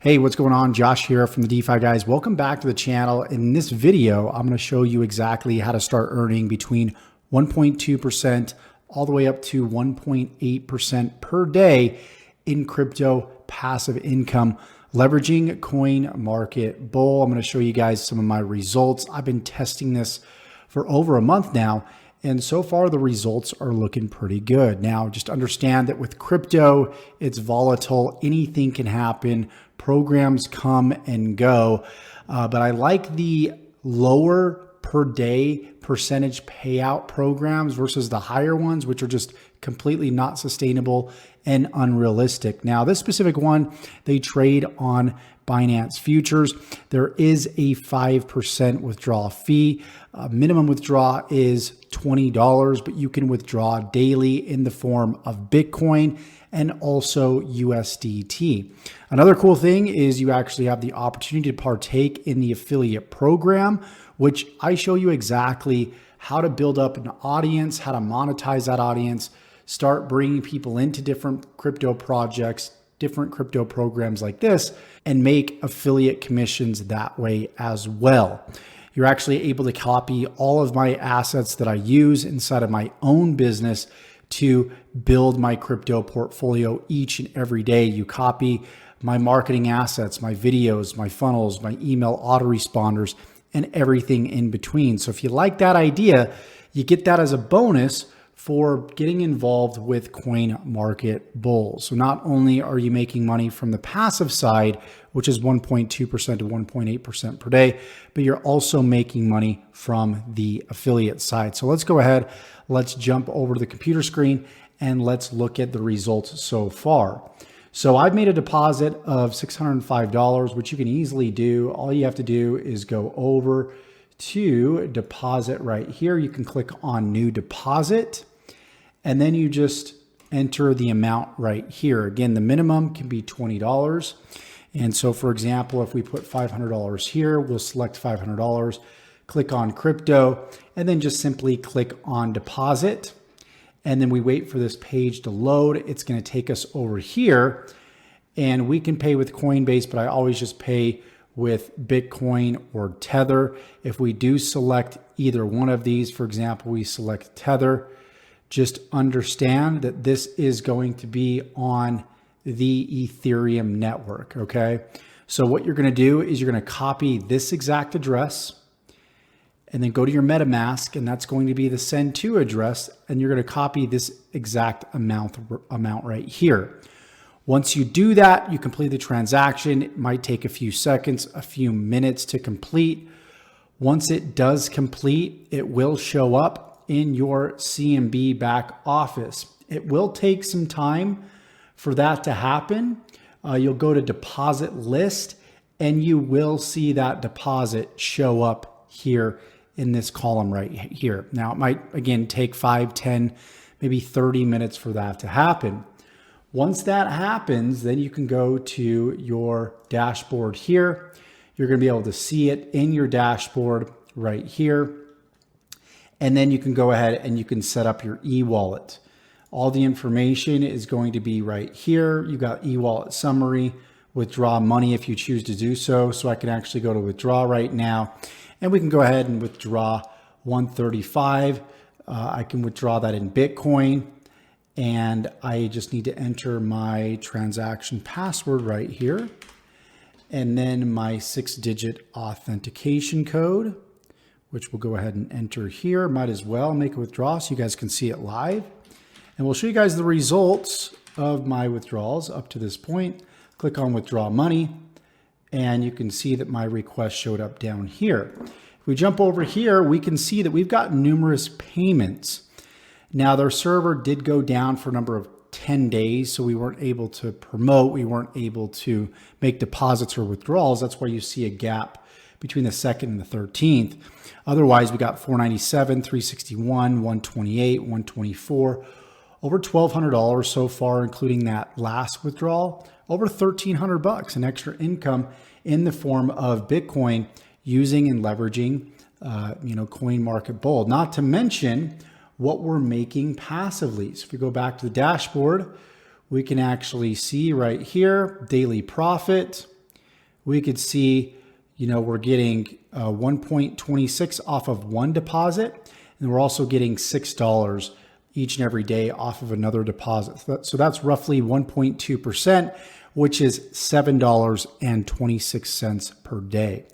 Hey, what's going on? Josh here from the DeFi guys. Welcome back to the channel. In this video, I'm going to show you exactly how to start earning between 1.2% all the way up to 1.8% per day in crypto passive income, leveraging Coin Market Bull. I'm going to show you guys some of my results. I've been testing this for over a month now, and so far the results are looking pretty good. Now, just understand that with crypto, it's volatile. Anything can happen. Programs come and go. But I like the lower per day percentage payout programs versus the higher ones, which are just completely not sustainable and unrealistic. Now, this specific one, they trade on Binance Futures. There is a 5% withdrawal fee. Minimum withdrawal is $20, but you can withdraw daily in the form of Bitcoin and also USDT. Another cool thing is you actually have the opportunity to partake in the affiliate program, which I show you exactly how to build up an audience, how to monetize that audience, start bringing people into different crypto projects, different crypto programs like this, and make affiliate commissions that way as well. You're actually able to copy all of my assets that I use inside of my own business to build my crypto portfolio each and every day. You copy my marketing assets, my videos, my funnels, my email autoresponders, and everything in between. So if you like that idea, you get that as a bonus for getting involved with Coin Market Bull. So not only are you making money from the passive side, which is 1.2% to 1.8% per day, but you're also making money from the affiliate side. So let's go ahead, let's jump over to the computer screen and let's look at the results so far. So I've made a deposit of $605, which you can easily do. All you have to do is go over to deposit right here. You can click on new deposit, and then you just enter the amount right here. Again, the minimum can be $20. And so for example, if we put $500 here, we'll select $500, click on crypto, and then just simply click on deposit. And then we wait for this page to load. It's going to take us over here, and we can pay with Coinbase, but I always just pay with Bitcoin or Tether. If we do select either one of these, for example, we select Tether, just understand that this is going to be on the Ethereum network, okay? So what you're gonna do is you're gonna copy this exact address and then go to your MetaMask, and that's going to be the send to address, and you're gonna copy this exact amount right here. Once you do that, you complete the transaction. It might take a few seconds, a few minutes to complete. Once it does complete, it will show up in your CMB back office. It will take some time for that to happen. You'll go to deposit list, and you will see that deposit show up here in this column right here. Now, it might, again, take 5, 10, maybe 30 minutes for that to happen. Once that happens, then you can go to your dashboard here. You're going to be able to see it in your dashboard right here. And then you can go ahead and you can set up your e-wallet. All the information is going to be right here. You got e-wallet summary, withdraw money if you choose to do so. So I can actually go to withdraw right now, and we can go ahead and withdraw 135. I can withdraw that in Bitcoin, and I just need to enter my transaction password right here, and then my 6-digit authentication code, which we'll go ahead and enter here. Might as well make a withdrawal so you guys can see it live. And we'll show you guys the results of my withdrawals up to this point. Click on withdraw money, and you can see that my request showed up down here. If we jump over here, we can see that we've got numerous payments. Now, their server did go down for a number of 10 days, so we weren't able to promote, we weren't able to make deposits or withdrawals. That's why you see a gap between the 2nd and the 13th. Otherwise, we got 497, 361, 128, 124, over $1,200 so far, including that last withdrawal, over $1,300 in extra income in the form of Bitcoin using and leveraging, Coin Market Bull. Not to mention what we're making passively. So if we go back to the dashboard, we can actually see right here, daily profit. we could see, we're getting 1.26 off of one deposit, and we're also getting $6 each and every day off of another deposit. So that's roughly 1.2%, which is $7.26 per day.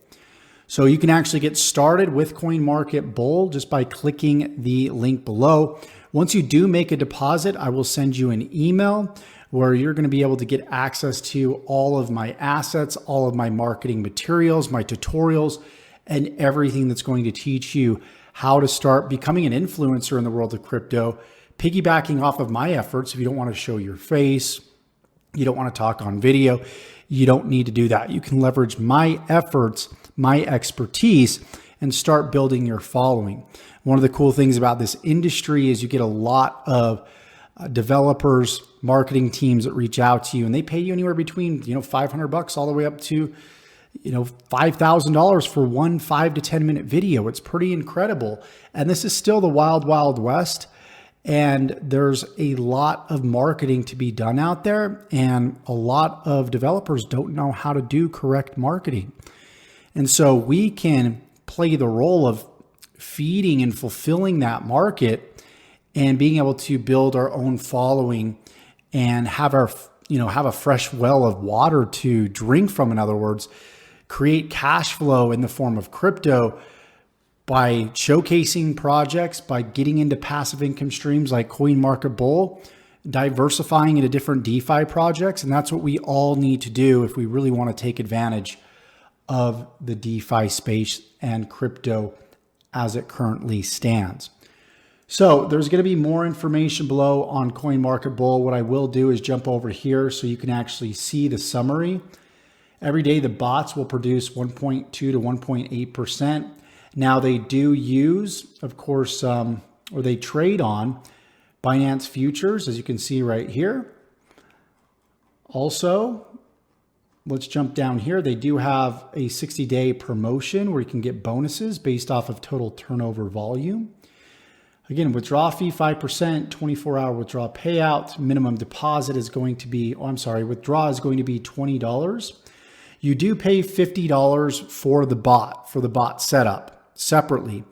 So you can actually get started with CoinMarketBull just by clicking the link below. Once you do make a deposit, I will send you an email where you're going to be able to get access to all of my assets, all of my marketing materials, my tutorials, and everything that's going to teach you how to start becoming an influencer in the world of crypto, piggybacking off of my efforts. If you don't want to show your face, you don't want to talk on video, you don't need to do that. You can leverage my efforts, my expertise, and start building your following. One of the cool things about this industry is you get a lot of developers, marketing teams that reach out to you, and they pay you anywhere between $500 all the way up to $5,000 for one 5 to 10 minute video. It's pretty incredible. And this is still the wild, wild west. And there's a lot of marketing to be done out there, and a lot of developers don't know how to do correct marketing. And so we can play the role of feeding and fulfilling that market and being able to build our own following and have a fresh well of water to drink from. In other words, create cash flow in the form of crypto by showcasing projects, by getting into passive income streams like CoinMarketBull, diversifying into different DeFi projects. And that's what we all need to do if we really want to take advantage of the DeFi space and crypto as it currently stands. So there's going to be more information below on CoinMarketBull. What I will do is jump over here so you can actually see the summary. Every day the bots will produce 1.2 to 1.8%. Now they do use, of course, or they trade on Binance futures, as you can see right here. Also, let's jump down here. They do have a 60-day promotion where you can get bonuses based off of total turnover volume. Again, withdrawal fee 5%, 24-hour withdrawal payout. Minimum deposit is going to be, withdrawal is going to be $20. You do pay $50 for the bot setup separately.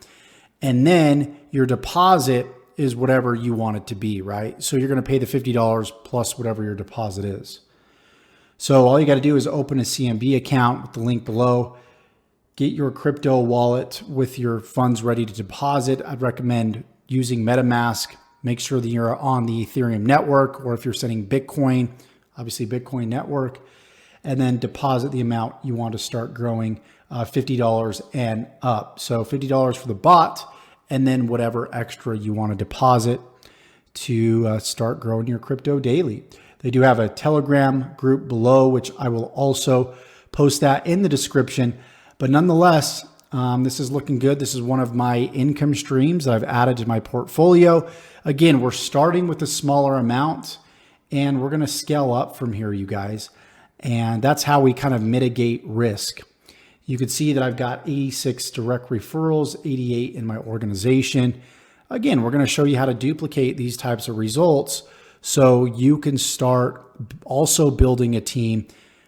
And then your deposit is whatever you want it to be, right? So you're going to pay the $50 plus whatever your deposit is. So all you got to do is open a CMB account with the link below, get your crypto wallet with your funds ready to deposit. I'd recommend using MetaMask. Make sure that you're on the Ethereum network, or if you're sending Bitcoin, obviously Bitcoin network, and then deposit the amount you want to start growing, $50 and up. So $50 for the bot, and then whatever extra you want to deposit to start growing your crypto daily. They do have a Telegram group below, which I will also post that in the description. But nonetheless, this is looking good. This is one of my income streams that I've added to my portfolio. Again, we're starting with a smaller amount, and we're going to scale up from here, you guys. And that's how we kind of mitigate risk. You can see that I've got 86 direct referrals, 88 in my organization. Again, we're going to show you how to duplicate these types of results so you can start also building a team.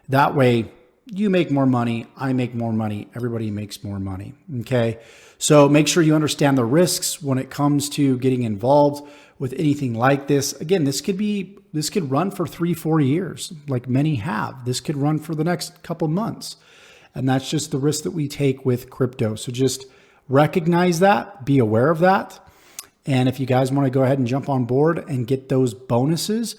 That way you make more money, I make more money, everybody makes more money. Okay. So make sure you understand the risks when it comes to getting involved with anything like this. Again, this could run for 3-4 years, like many have. This could run for the next couple months. And that's just the risk that we take with crypto. So just recognize that, be aware of that. And if you guys want to go ahead and jump on board and get those bonuses,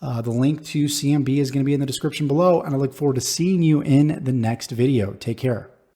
the link to CMB is going to be in the description below. And I look forward to seeing you in the next video. Take care.